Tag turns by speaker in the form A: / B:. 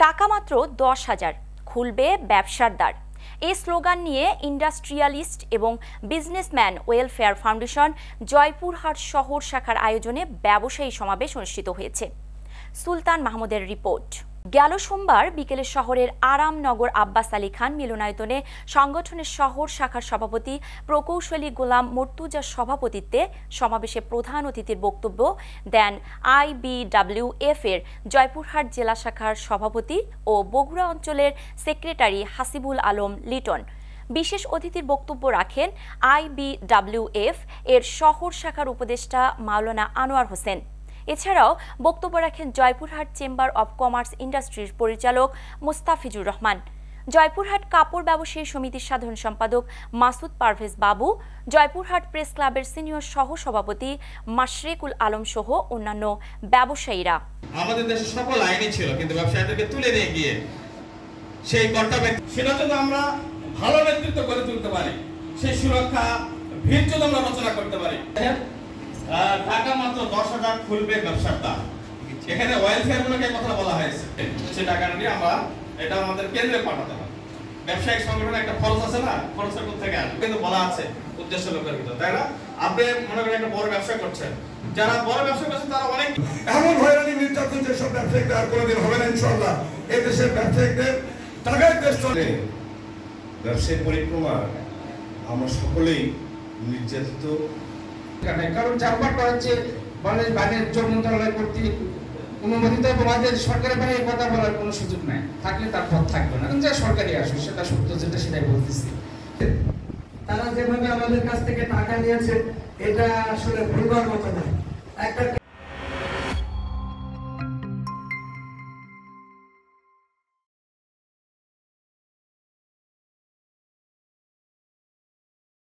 A: টাকা মাত্র 10,000, খুলবে ব্যবসার দ্বার। এই স্লোগান নিয়ে ইন্ডাস্ট্রিয়ালিস্ট এবং বিজনেসম্যান ওয়েলফেয়ার ফাউন্ডেশন জয়পুরহাট শহর শাখার আয়োজনে ব্যবসায়ী সমাবেশ অনুষ্ঠিত হয়েছে। সুলতান মাহমুদের রিপোর্ট। গেল সোমবার বিকেলে শহরের আরামনগর আব্বাস আলী খান মিলনায়তনে সংগঠনের শহর শাখার সভাপতি প্রকৌশলী গোলাম মর্তুজার সভাপতিত্বে সমাবেশে প্রধান অতিথির বক্তব্য দেন IBWF এর জয়পুরহাট জেলা শাখার সভাপতি ও বগুড়া অঞ্চলের সেক্রেটারি হাসিবুল আলম লিটন। বিশেষ অতিথির বক্তব্য রাখেন IBWF এর শহর শাখার উপদেষ্টা মাওলানা আনোয়ার হোসেন। এছাড়াও বক্তব্য রাখেন জয়পুরহাট চেম্বার অব কমার্স ইন্ডাস্ট্রির পরিচালক মোস্তাফিজুর রহমান, জয়পুরহাট কাপড় ব্যবসায়ী সমিতির সাধারণ সম্পাদক মাসুদ পারভেজ বাবু, জয়পুরহাট প্রেস ক্লাবের সিনিয়র সহ সভাপতি মাশরেকুল আলম সহ অন্যান্য ব্যবসায়ীরা।
B: আমাদের দেশে সকল আইনই ছিল, কিন্তু ব্যবসায়ীদেরকে তুলে নিয়ে গিয়ে সেই কর্তব্য সেটা যদি আমরা ভালো নেতৃত্ব করে তুলতে পারি, সেই সুরক্ষা ভিত যদি আমরা রচনা করতে পারি। টাকা মাত্র 10,000, খুলবে ব্যবসার দ্বার। এখানে ওয়েলফেয়ার গুলোকে কথা বলা হয়েছে, সে টাকাটা নিয়ে আমরা এটা আমাদের কেন্দ্রে পাঠাতে হবে। ব্যবসায়িক সংগঠনে একটা খরচ আছে না, খরচের কোথা থেকে আসবে কিন্তু বলা আছে উদ্দেশ্য লোকের ভিতর, তাই না? আপনি মনে করেন একটা বড় ব্যবসা করছেন, যারা বড় ব্যবসা করছেন তারা অনেক
C: এমন হয়রানি নির্যাতন যেসব ব্যবসায়ীদের আর কোনোদিন হবে না ইনশাআল্লাহ। এই দেশের ব্যবসায়ীদের টাকায় দেশ চলে।
D: ব্যবসায়ী পরিক্রমা আমরা সকলেই নির্যাতিত,
E: কারণ চারপাট করা হচ্ছে বাণিজ্য মন্ত্রণালয় কর্তৃক অনুমোদিত এবং আমাদের সরকারের বাইরে কথা বলার কোনো সুযোগ নাই, থাকলে তার পথ থাকবে না। যা সরকারি আসবে সেটা সত্য, যেটা সেটাই বলতেছি।
F: তারা যেভাবে আমাদের কাছ থেকে টাকা নিয়েছে এটা আসলে ভুলবার মতো নয়। একটা